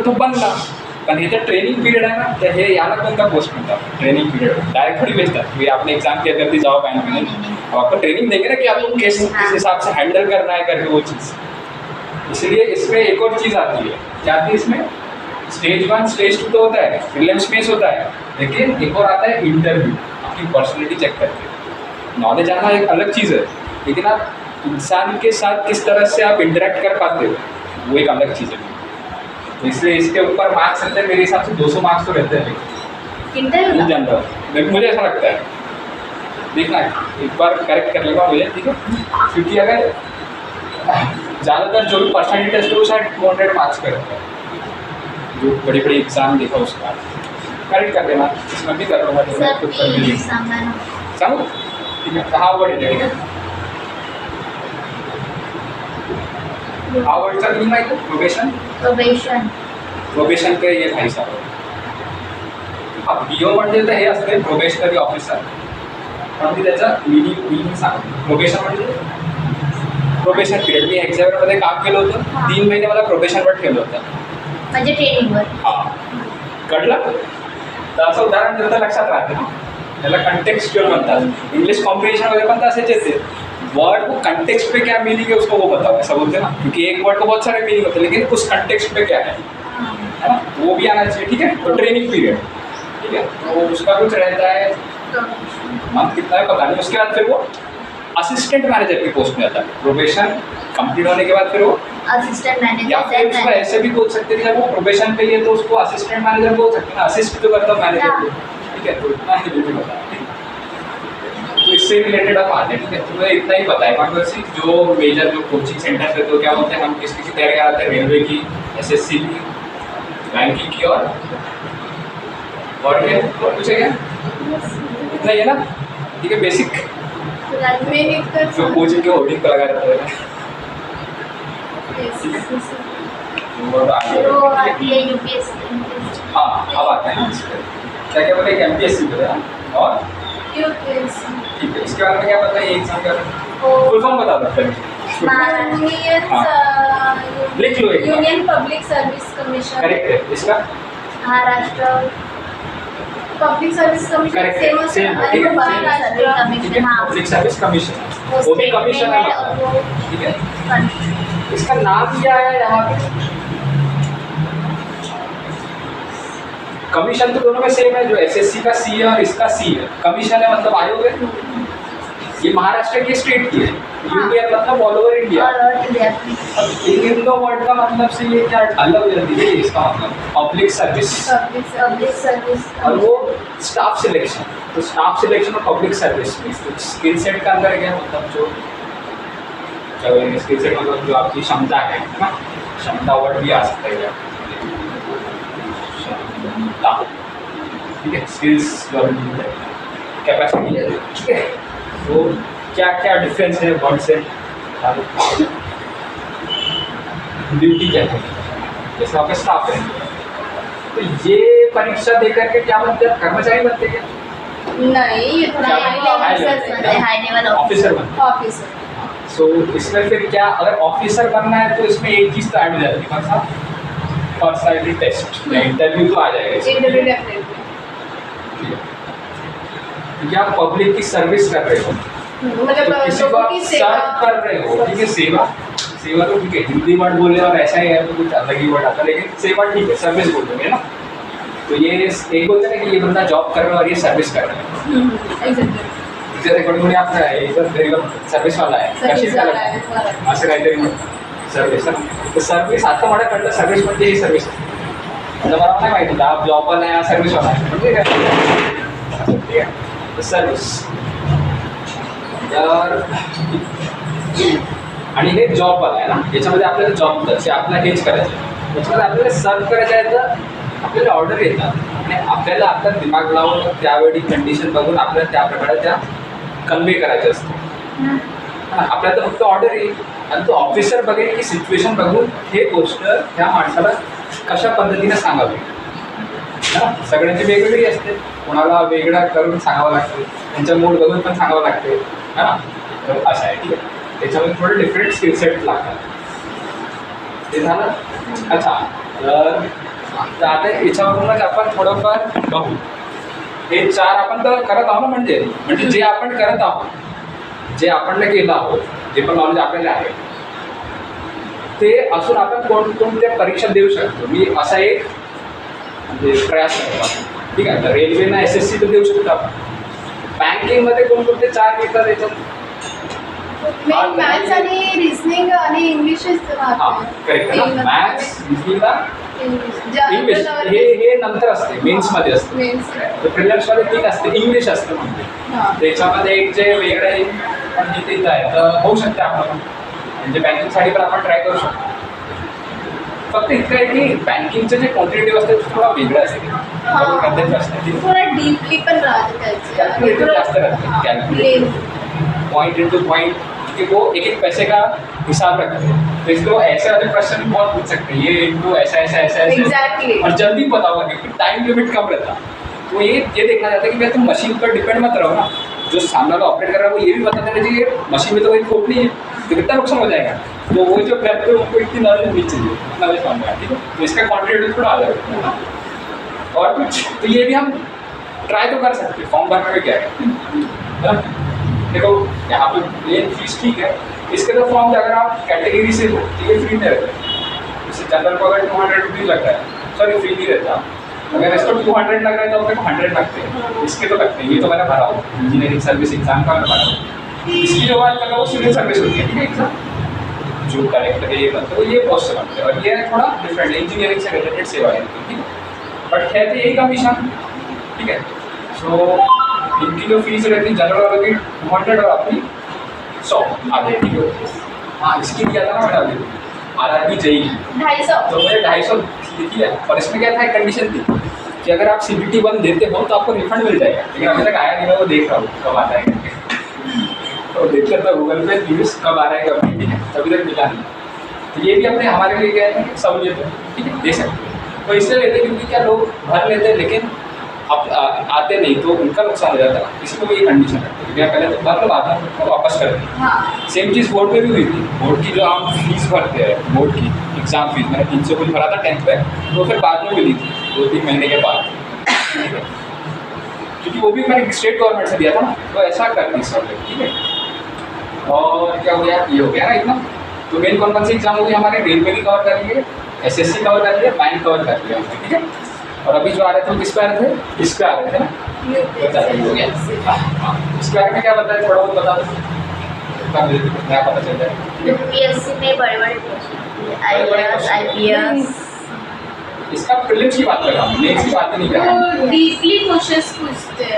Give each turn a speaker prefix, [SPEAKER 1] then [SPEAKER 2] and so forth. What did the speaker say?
[SPEAKER 1] तू बनला. पण हे तर ट्रेनिंग पिरियड आहे ना, तर हे याला कोणता पोस्ट म्हणतात? ट्रेनिंग पीरियड डायरेक्ट थोड़ी भेजता है कि आपने एग्जाम क्लियर कर दी, जाओ बैंक में. अब आपको ट्रेनिंग देंगे ना कि आपको किस हिसाब से हैंडल करना है करके वो चीज़. इसलिए इसमें एक और चीज़ आती है. क्या आती है इसमें? स्टेज 1 स्टेज 2 तो होता है, प्रीलिम्स फेस होता है, लेकिन एक और आता है इंटरव्यू. आपकी पर्सनैलिटी चेक करते हैं. नॉलेज आना एक अलग चीज़ है, लेकिन आप इंसान के साथ किस तरह से आप इंटरेक्ट कर पाते हो वो एक अलग चीज़ है. इसलिए इसके ऊपर मार्क्स रहते हैं, मेरे हिसाब से 200 मार्क्स तो रहते हैं जनरल. मुझे ऐसा लगता है. देखना एक बार करेक्ट कर लेगा मुझे, ठीक है? क्योंकि अगर ज़्यादातर जो भी पर्सनैलिटी टेस्ट है वो शायद 200 मार्क्स का रहता है. जो बड़ी बड़ी एग्जाम देखा उसके बाद करेक्ट कर देना. इसमें भी कर लूँगा चलो, ठीक है. कहाँ वर्ड है? ठीक है, आवडचा मीनिंग माहिती आहे? प्रोबेशन. प्रोबेशन काय हे भाई साहेब. बीओ म्हणजे तर हे असते प्रोबेशनरी ऑफिसर, पण मी त्याचा मीनिंग सांगतो. प्रोबेशन म्हणजे प्रोबेशन पिरियड. मी एक्झाममध्ये काम केलं होतं, 3 महिने मला प्रोबेशनवर ठेवलं होतं,
[SPEAKER 2] म्हणजे ट्रेनिंगवर.
[SPEAKER 1] हां, कळलं? तर असं उदाहरण दिलं तर लक्षात राहते ना. त्याला कंटेक्स्चुअल म्हणतात. इंग्लिश कॉम्प्रिहेंशनमध्ये पण तसेच येते. वर्ड को कंटेक्स्ट पे क्या मीनिंग है उसको वो बताओ, ऐसा बोलते हैं ना. क्योंकि एक वर्ड को बहुत सारे मीनिंग होते हैं, लेकिन उस कंटेक्स्ट पे क्या है ना, वो भी आना चाहिए. ठीक है. तो ट्रेनिंग पीरियड, ठीक है, तो उसका कुछ रहता है मंथ कितना है पता नहीं. उसके बाद फिर वो असिस्टेंट मैनेजर की पोस्ट में आता है. प्रोबेशन कंप्लीट होने के बाद फिर वो
[SPEAKER 2] असिस्टेंट मैनेजर,
[SPEAKER 1] या फिर उसको ऐसे भी बोल सकते हैं जब वो प्रोबेशन पे है तो उसको असिस्टेंट मैनेजर बोल सकते हैं ना. असिस्ट तो करता मैनेजर को, ठीक है. तो इतना ही मुझे पता है. तो इससे रिलेटेड आप आते हैं, ठीक है. तो इतना ही पता है. बाकी जो मेजर जो कोचिंग सेंटर्स है तो क्या बोलते हैं, हम किसकी तैयारी कराते हैं? रेलवे की, एसएससी की, बैंकिंग की और क्या पूछेगा? इतना ही है ना, ठीक है. बेसिक जो कोचिंग के होर्डिंग पर लगा रहता है, ठीक है. और आगे हाँ, अब आते हैं क्या क्या बोले? एमपीएससी बोले और ठीक है. इसके बारे में क्या पता है? एग्जाम का फुल फॉर्म बता दो. लिख लो.
[SPEAKER 2] Union public service commission.
[SPEAKER 1] Correct है. इसका
[SPEAKER 2] Maharashtra public service commission.
[SPEAKER 1] Correct है. सेम, ठीक है. पब्लिक सर्विस कमीशन, वो भी कमीशन है, ठीक है. इसका नाम क्या है यहाँ पे? कमीशन तो दोनों में सेम है. जो एसएससी का सी है और इसका सी है. कमीशन है मतलब आयोग है. ये महाराष्ट्र की स्टेट की है. यूनियन मतलब ऑल ओवर इंडिया. इन दो वर्ड का मतलब से ये क्या अलग हो जाती है? इसका मतलब पब्लिक सर्विस और वो स्टाफ सिलेक्शन. तो स्टाफ सिलेक्शन और पब्लिक सर्विस में स्किल सेट का अंदर क्या मतलब जो स्किल सेट मतलब जो आपकी क्षमता है ना. क्षमता वर्ड भी आ सकता है, ठीक है. स्किल्स कैपेसिटी है, ठीक है. तो क्या क्या डिफरेंस है वर्ड से? ड्यूटी क्या है? जैसे आपका स्टाफ है, तो ये परीक्षा देकर के क्या बनते हैं? कर्मचारी बनते हैं?
[SPEAKER 2] नहीं, ये थोड़ा हाई लेवल
[SPEAKER 1] ऑफिसर बनते
[SPEAKER 2] ऑफिसर.
[SPEAKER 1] सो इसमें फिर क्या, अगर ऑफिसर बनना है तो इसमें एक चीज़ तो ऐड हो जाती है. कौन सा? पर्सनैलिटी टेस्ट या इंटरव्यू तो आ जाएगा.
[SPEAKER 2] Interview definitely.
[SPEAKER 1] क्योंकि आप पब्लिक की सर्विस कर रहे हो,
[SPEAKER 2] मतलब
[SPEAKER 1] तो किसी को आप सर्व कर रहे हो, ठीक है. सेवा तो ठीक है, हिंदी वर्ड बोले और ऐसा ही है तो कुछ अलग ही वर्ड आता है, लेकिन सेवा ठीक है, सर्विस बोल देंगे ना. तो ये एक बोलते हैं कि ये बंदा जॉब कर रहा है और ये सर्विस कर रहा है. जैसे कोणी आपला सर्विस वाला आहे, असं काहीतरी सर्विस. तर सर्विस आता मला कळलं सर्विस म्हणजे ही सर्विस. आता मला नाही माहिती होतं आप जॉब वाला आहे सर्विस वाला आहे म्हणजे काय, ठीक आहे. तर सर्विस तर आणि हे जॉबवाला आहे ना, याच्यामध्ये आपल्याला जॉब करायचं, आपल्याला हेच करायचं आहे. याच्यामध्ये आपल्याला सर्व करायचं आहे तर आपल्याला ऑर्डर येतात आणि आपल्याला आपला दिमाग लावून त्यावेळी कंडिशन बघून आपल्याला त्या प्रकारे त्या कन्वे करायचं असतं. आपल्याला तर फक्त ऑर्डर येईल आणि तो ऑफिसर बघेल की सिच्युएशन बघून हे गोष्ट त्या माणसाला कशा पद्धतीने सांगावी ना. सगळ्यांची वेगवेगळी असते, कोणाला वेगळं करून सांगावं लागते, त्यांच्या मूड बघून पण सांगावं लागते है ना. तर असं आहे, ठीक आहे. त्याच्यामध्ये थोडे डिफरंट स्किल सेट लागतात. ते झालं. अच्छा, तर तर आता याच्यावरूनच आपण थोडंफार बघू. हे 4 आपण तर करत आहोत ना, म्हणजे जे आपण करत आहोत, जे आपण केलं आहोत, जे पण नॉलेज आपल्याला आहे ते असून आपण कोणकोणत्या परीक्षा देऊ शकतो. मी असा एक म्हणजे प्रयास करतो. ठीक आहे, तर रेल्वेना SSC तर देऊ शकतो आपण. बँकिंगमध्ये कोणकोणते 4 येतात याच्यात?
[SPEAKER 2] मॅथ्स आणि रिझनिंग आणि इंग्लिशच
[SPEAKER 1] हां करेक्ट ना. मॅथ्स, इंग्लिश हे नंतर असते, मेन्समध्ये असते.
[SPEAKER 2] मेन्स
[SPEAKER 1] प्रिलिम्समध्ये 3 असते, इंग्लिश असतं म्हणजे. त्याच्यामध्ये एक जे वेगळं आहे पण तिथे आहे तर होऊ शकते आपण म्हणजे बँकिंगसाठी पण आपण ट्राय करू शकतो. फक्त इतकं आहे की बँकिंगचं जे क्वांटिटेटिव्ह असते ते थोडा वेगळं असते, कन्सेप्ट असते.
[SPEAKER 2] थोडा डीपली पण राहते
[SPEAKER 1] कैलकुलेटर जास्त रहते हैं, कैलकुलेटर पॉइंट इनटू पॉइंट, क्योंकि वो एक एक पैसे का हिसाब रखते हैं. तो इसलिए वो ऐसे वाले क्वेश्चन भी बहुत पूछ सकते हैं, ये इनटू ऐसा ऐसा ऐसा ऐसा
[SPEAKER 2] Exactly.
[SPEAKER 1] और जल्दी पता होगा क्योंकि टाइम लिमिट कम रहता. तो ये देखना चाहता है कि भैया तुम मशीन पर डिपेंड मत रहो ना, जो सामने वाला ऑपरेट कर रहा है वो ये भी बता देना चाहिए मशीन में तो कोई खोट नहीं है, तो कितना नुकसान हो जाएगा. तो वो जो करते हैं उनको इतनी नॉलेज नहीं चाहिए, नॉलेज समझ में. ठीक है, तो इसका क्वान्टिटेटिव थोड़ा अलग है. और कुछ तो ये भी हम ट्राई तो कर सकते हैं. फॉर्म भरने में क्या है ना, देखो यहाँ पे मेन फीस ठीक है, इसके तो फॉर्म अगर आप कैटेगरी से हो ठीक है फ्री में रहता है. जैसे जनरल को अगर 200 रुपीज़ लगता है, सॉरी फ्री नहीं रहता. अगर इसको 200 लग रहा है तो अपने को 100 लगते हैं, इसके तो लगते हैं. ये तो मैंने भरा हो इंजीनियरिंग सर्विस एग्जाम का मैंने भरा हो. इसकी जो बात कर रहा हूँ वो सिविल सर्विस होती है. ठीक है, एग्जाम जो कलेक्टर ये बनते हैं ये पोस्ट से बनते हैं और ये थोड़ा डिफरेंट इंजीनियरिंग से रिलेटेड सेवा है. ठीक है, बट है तो यही का मिशन. ठीक है, सो इनकी जो फीस रहती है जनरल वालों की 200 और अपनी 100 आधे. ठीक है, हाँ इसकी दिया था ना मैंने अभी RRB JEE
[SPEAKER 2] 250.
[SPEAKER 1] तो मुझे 250 लिखी है. और इसमें क्या था, एक कंडीशन थी कि अगर आप CBT 1 देते हो तो आपको रिफंड मिल जाएगा. लेकिन अभी तक आया नहीं, मैं वो देख रहा हूँ कब आता है करके. तो देख लेता गूगल पे न्यूज़ कब आ रहा है कब नहीं. ठीक है, अभी तक मिला नहीं. तो ये भी अपने हमारे लिए क्या है सहूलियत है. ठीक है, दे सकते हैं. तो इसलिए लेते क्योंकि क्या लोग भर लेते हैं लेकिन अब आते नहीं तो उनका नुकसान हो जाता है. इसमें वही कंडीशन है कि पहले तो भर लो आता है तो वापस कर दें.
[SPEAKER 2] हाँ.
[SPEAKER 1] सेम चीज़ बोर्ड में भी हुई थी. बोर्ड की जो हम फीस भरते हैं बोर्ड की एग्ज़ाम फीस, मैंने 300 कुछ भरा था 10th पे, तो फिर बाद में मिली थी 2-3 महीने के बाद. क्योंकि वो भी मैंने स्टेट गवर्नमेंट से दिया था ना, तो ऐसा कर दी सब. ठीक है, और क्या हो गया, ये हो गया ना इतना. तो मेन कौन से एग्जाम हो गए हमारे, रेलवे की कवर कर लिए, SSC कवर कर लिए, बैंक कवर कर लिया. ठीक है, और अभी जो आ रहे थे वो किस पे आ रहे थे, इस पे आ रहे थे ना. बता रही हो गया. इसके बारे में क्या बताया, थोड़ा बहुत बता दो नया पता चल जाए.
[SPEAKER 2] UPSC में बड़े-बड़े क्वेश्चन, IAS,
[SPEAKER 1] इसका प्रीलिम्स की बात कर रहा हूँ, मेंस की बात नहीं कर रहा हूँ.
[SPEAKER 2] डीपली क्वेश्चंस पूछते